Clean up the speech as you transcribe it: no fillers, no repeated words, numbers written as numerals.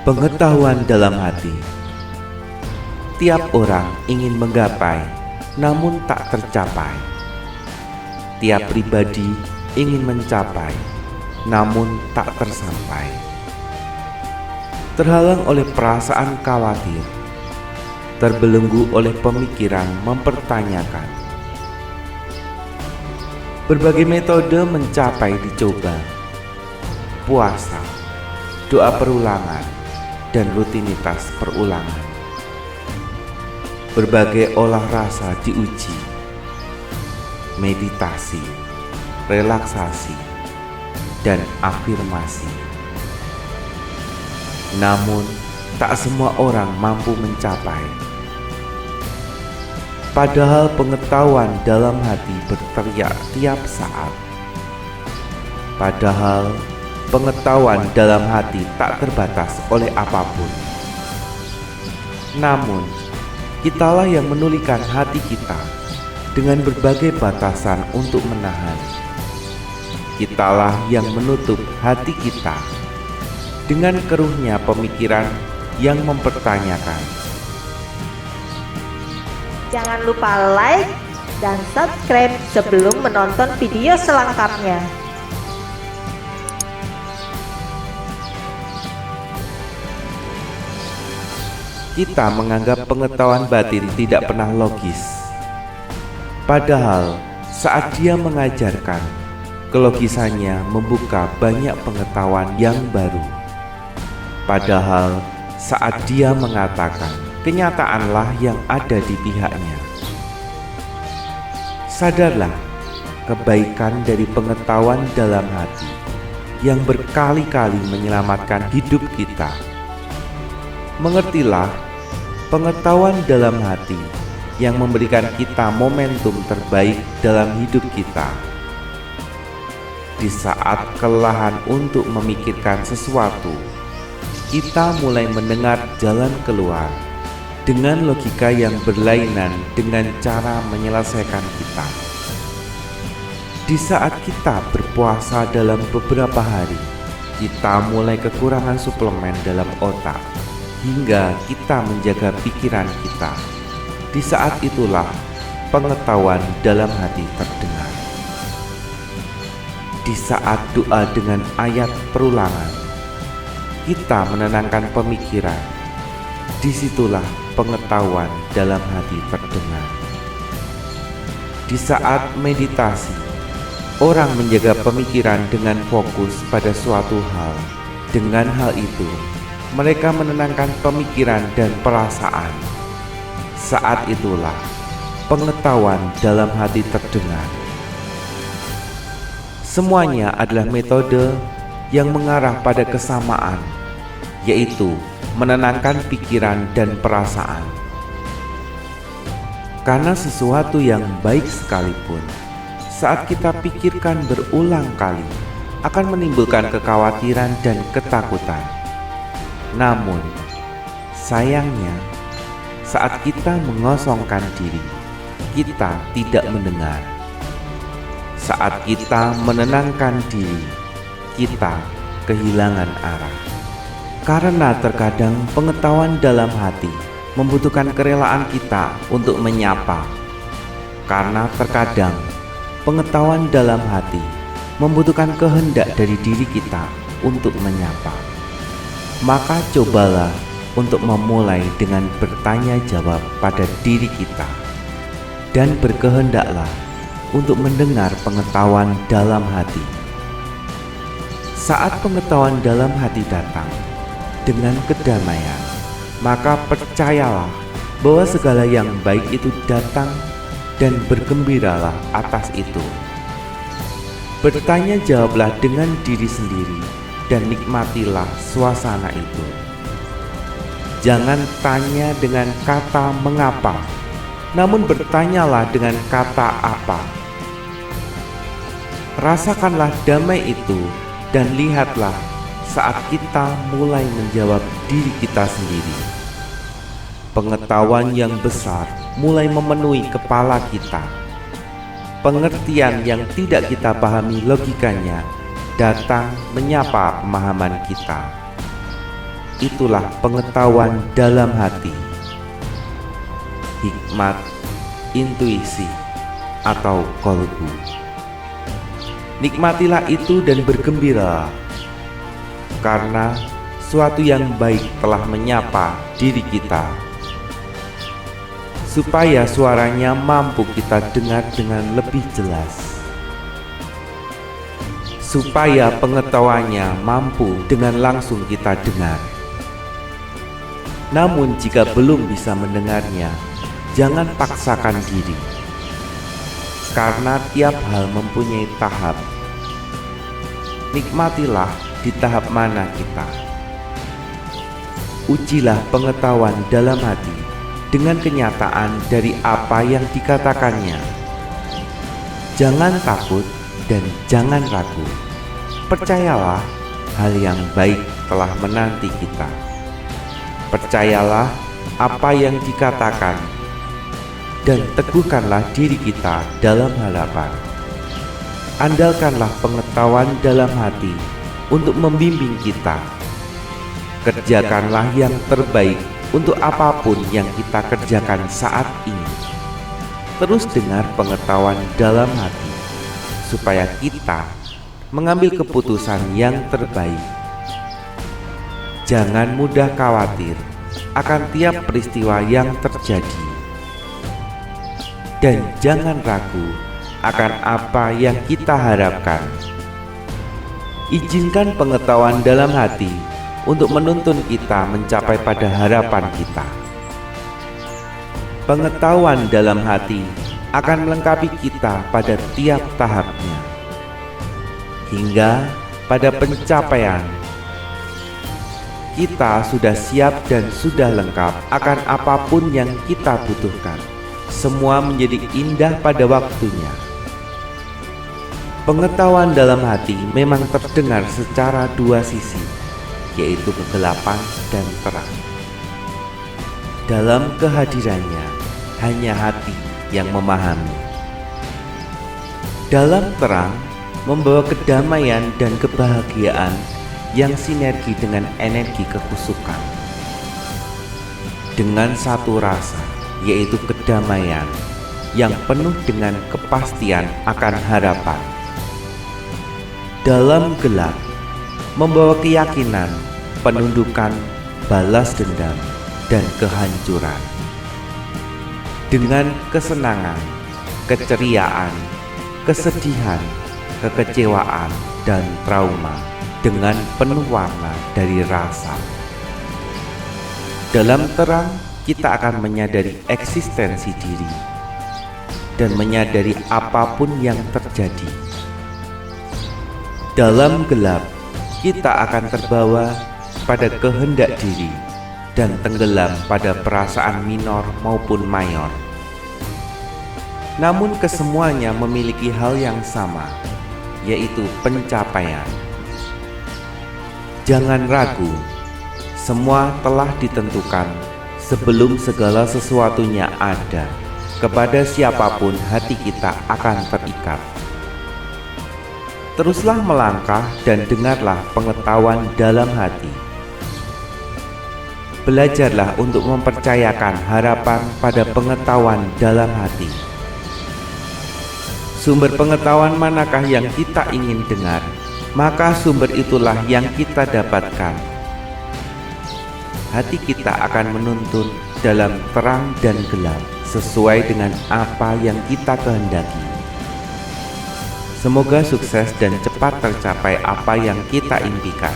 Pengetahuan dalam hati. Tiap orang ingin menggapai, namun tak tercapai. Tiap pribadi ingin mencapai, namun tak tersampai. Terhalang oleh perasaan khawatir, terbelenggu oleh pemikiran mempertanyakan. Berbagai metode mencapai dicoba: puasa, doa perulangan, dan rutinitas perulangan. Berbagai olah rasa diuji: meditasi, relaksasi, dan afirmasi. Namun, tak semua orang mampu mencapai. Padahal pengetahuan dalam hati berteriak tiap saat. Padahal pengetahuan dalam hati tak terbatas oleh apapun. Namun, kitalah yang menulikan hati kita dengan berbagai batasan untuk menahan. Kitalah yang menutup hati kita dengan keruhnya pemikiran yang mempertanyakan. Jangan lupa like dan subscribe sebelum menonton video selengkapnya. Kita menganggap pengetahuan batin tidak pernah logis. Padahal saat dia mengajarkan, kelogisannya membuka banyak pengetahuan yang baru. Padahal saat dia mengatakan, kenyataanlah yang ada di pihaknya. Sadarlah kebaikan dari pengetahuan dalam hati yang berkali-kali menyelamatkan hidup kita. Mengertilah pengetahuan dalam hati yang memberikan kita momentum terbaik dalam hidup kita. Di saat kelelahan untuk memikirkan sesuatu, kita mulai mendengar jalan keluar dengan logika yang berlainan dengan cara menyelesaikan kita. Di saat kita berpuasa dalam beberapa hari, kita mulai kekurangan suplemen dalam otak hingga kita menjaga pikiran kita. Di saat itulah pengetahuan dalam hati terdengar. Di saat doa dengan ayat perulangan, kita menenangkan pemikiran. Disitulah pengetahuan dalam hati terdengar. Di saat meditasi, orang menjaga pemikiran dengan fokus pada suatu hal. Dengan hal itu, mereka menenangkan pemikiran dan perasaan. Saat itulah pengetahuan dalam hati terdengar. Semuanya adalah metode yang mengarah pada kesamaan, yaitu menenangkan pikiran dan perasaan. Karena sesuatu yang baik sekalipun, saat kita pikirkan berulang kali, akan menimbulkan kekhawatiran dan ketakutan. Namun, sayangnya, saat kita mengosongkan diri, kita tidak mendengar. Saat kita menenangkan diri, kita kehilangan arah. Karena terkadang pengetahuan dalam hati membutuhkan kerelaan kita untuk menyapa. Karena terkadang pengetahuan dalam hati membutuhkan kehendak dari diri kita untuk menyapa. Maka cobalah untuk memulai dengan bertanya jawab pada diri kita, dan berkehendaklah untuk mendengar pengetahuan dalam hati. Saat pengetahuan dalam hati datang dengan kedamaian, maka percayalah bahwa segala yang baik itu datang, dan bergembiralah atas itu. Bertanya jawablah dengan diri sendiri dan nikmatilah suasana itu. Jangan tanya dengan kata mengapa, namun bertanyalah dengan kata apa. Rasakanlah damai itu dan lihatlah saat kita mulai menjawab diri kita sendiri. Pengetahuan yang besar mulai memenuhi kepala kita. Pengertian yang tidak kita pahami logikanya datang menyapa pemahaman kita. itulah pengetahuan dalam hati, hikmat, intuisi, atau kolbu. Nikmatilah itu dan bergembira, karena suatu yang baik telah menyapa diri kita, supaya suaranya mampu kita dengar dengan lebih jelas, supaya pengetahuannya mampu dengan langsung kita dengar. Namun jika belum bisa mendengarnya, jangan paksakan diri, karena tiap hal mempunyai tahap. Nikmatilah di tahap mana kita. Ujilah pengetahuan dalam hati dengan kenyataan dari apa yang dikatakannya. Jangan takut dan jangan ragu. Percayalah, hal yang baik telah menanti kita. Percayalah apa yang dikatakan, dan teguhkanlah diri kita dalam harapan. Andalkanlah pengetahuan dalam hati untuk membimbing kita. Kerjakanlah yang terbaik untuk apapun yang kita kerjakan saat ini. Terus dengar pengetahuan dalam hati, supaya kita mengambil keputusan yang terbaik. Jangan mudah khawatir akan tiap peristiwa yang terjadi, dan jangan ragu akan apa yang kita harapkan. Izinkan pengetahuan dalam hati untuk menuntun kita mencapai pada harapan kita. Pengetahuan dalam hati akan melengkapi kita pada tiap tahapnya, hingga pada pencapaian kita sudah siap dan sudah lengkap akan apapun yang kita butuhkan. Semua menjadi indah pada waktunya. Pengetahuan dalam hati memang terdengar secara dua sisi, yaitu kegelapan dan terang. Dalam kehadirannya, hanya hati yang memahami. Dalam terang, membawa kedamaian dan kebahagiaan yang sinergi dengan energi kekusukan. Dengan satu rasa, yaitu kedamaian yang penuh dengan kepastian akan harapan. Dalam gelap, membawa keyakinan, penundukan, balas dendam, dan kehancuran. Dengan kesenangan, keceriaan, kesedihan, kekecewaan, dan trauma, dengan penuh warna dari rasa. Dalam terang, kita akan menyadari eksistensi diri dan menyadari apapun yang terjadi. Dalam gelap, kita akan terbawa pada kehendak diri dan tenggelam pada perasaan minor maupun mayor. Namun kesemuanya memiliki hal yang sama, yaitu pencapaian. Jangan ragu, semua telah ditentukan sebelum segala sesuatunya ada. Kepada siapapun hati kita akan terikat. Teruslah melangkah dan dengarlah pengetahuan dalam hati. Belajarlah untuk mempercayakan harapan pada pengetahuan dalam hati. Sumber pengetahuan manakah yang kita ingin dengar, maka sumber itulah yang kita dapatkan. Hati kita akan menuntun dalam terang dan gelap sesuai dengan apa yang kita kehendaki. Semoga sukses dan cepat tercapai apa yang kita impikan.